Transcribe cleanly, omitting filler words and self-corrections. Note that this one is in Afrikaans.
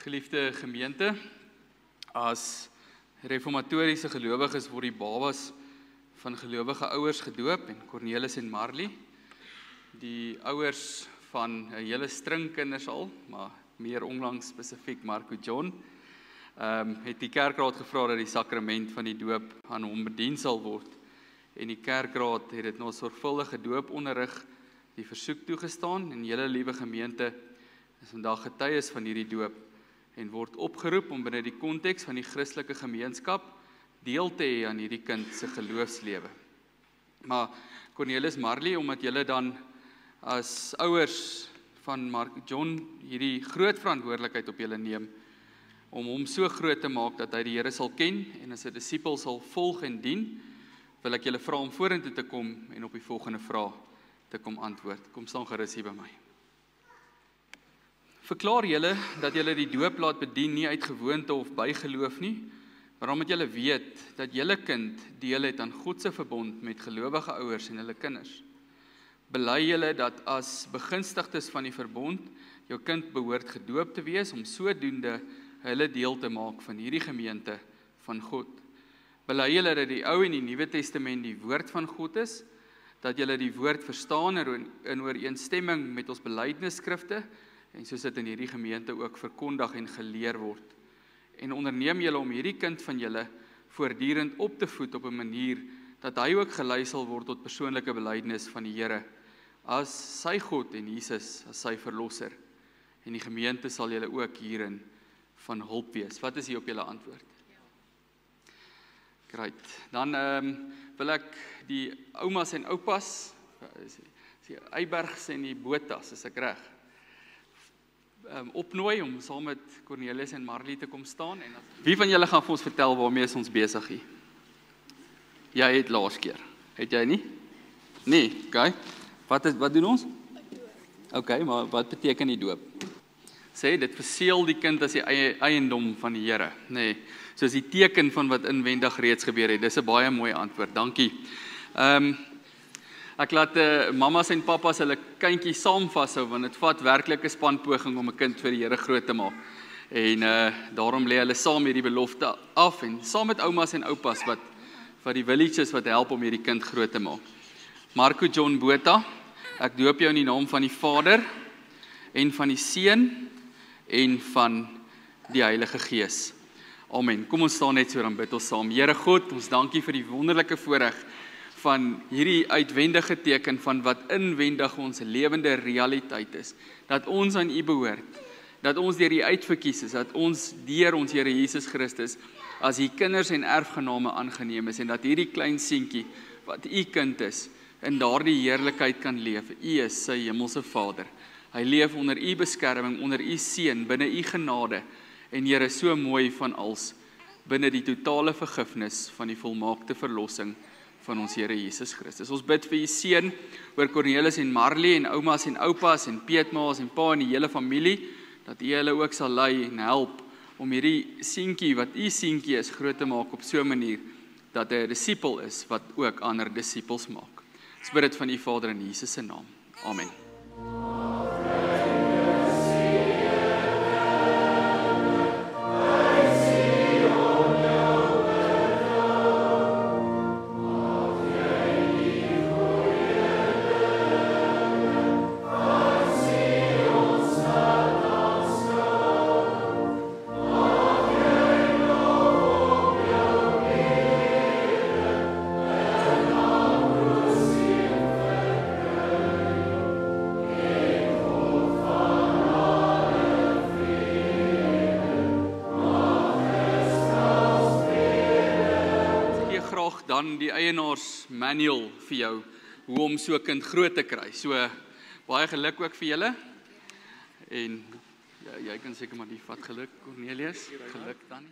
Geliefde gemeente, as reformatoriese gelowiges word die babas van gelowige ouers gedoop en Cornelis en Marley, die ouers van 'n hele string kinders al, maar meer onlangs spesifiek Marco John, het die kerkraad gevra dat die sakrament van die doop aan hom bedien sal word. En die kerkraad het dit na sorgvuldige dooponderrig die versoek toegestaan en julle liewe gemeente is vandag getuies van hierdie doop en word opgeroep om binne die konteks van die Christelike gemeenskap deel te hê aan hierdie kind se geloofslewe. Maar Cornelis, Marley, omdat julle dan as ouers van Marco John hierdie groot verantwoordelikheid op julle neem om hom so groot te maak dat hy die Here sal ken en as 'n disipel sal volg en dien, wil ek julle vra om vorentoe te kom en op die volgende vraag te kom antwoord. Kom staan gerus hier by my. Verklaar julle dat julle die doop laat bedien nie uit gewoonte of bygeloof nie, maar omdat julle weet dat julle kind deel het aan God se verbond met gelowige ouers en hulle kinders. Bely julle dat as begunstigdes van die verbond jou kind behoort gedoop te wees om sodoende hulle deel te maak van hierdie gemeente van God. Bely julle dat die Ou en die Nuwe Testament die woord van God is, dat julle die woord verstaan in ooreenstemming met ons belydenisskrifte en soos dit in hierdie gemeente ook verkondig en geleer word. En onderneem julle om hierdie kind van julle voortdurend op te voed op 'n manier dat hy ook gelei sal word tot persoonlike belydenis van die Here as sy God en Jesus as sy verlosser. En die gemeente sal julle ook hierin van hulp wees. Wat is hier op julle antwoord? Great. Dan wil ek die oumas en oupas, die Eybergs en die Botas, is ek reg, opnooi om saam met Cornelis en Marley te kom staan. En wie van julle gaan vir ons vertel waarmee is ons besig hier? Jy het laas keer. Het jy nie? Nee, okay. Wat doen ons? Okay, maar wat beteken die doop? Sê, dit verseël die kind as die eiendom van die Here, nee, soos die teken van wat inwendig reeds gebeur het. Dis 'n baie mooi antwoord, dankie. Ek laat mamas en papas hulle kindjie saam vashou, want dit vat werklik 'n spanpoging om 'n kind vir die Here groot te maak. En daarom lê hulle saam hierdie belofte af en saam met oumas en oupas wat die villages wat help om hierdie kind groot te maak. Marco John Botha, ek doop jou in die naam van die Vader en van die Seun en van die Heilige Gees. Amen. Kom ons staan net so, dan bid ons saam. Here God, ons dankie vir die wonderlike voorreg van hierdie uitwendige teken van wat inwendig ons lewende realiteit is. Dat ons aan U behoort, dat ons deur U uitverkies is, dat ons deur ons Here Jesus Christus as U kinders en erfgename aangeneem is en dat hierdie klein seentjie wat U kind is, in daardie heerlikheid kan leef. U is sy hemelse Vader. Hy leef onder U beskerming, onder U seën, binne U genade en Here, so mooi van als, binne die totale vergifnis van die volmaakte verlossing van ons Here Jesus Christus. Ons bid vir U seën oor Cornelis en Marley en oumas en oupas en peetmaas en pa en die hele familie, dat U hulle ook sal lei en help om hierdie seentjie wat U seentjie is groot te maak op so 'n manier dat hy 'n disipel is wat ook ander disipels maak. Ons bid dit van U Vader in Jesus se naam. Amen. Dan die eienaars manual vir jou, hoe om so 'n kind groot te kry. So, baie geluk ook vir julle. En jy kan seker maar die vat geluk, Cornelius. Geluk dan.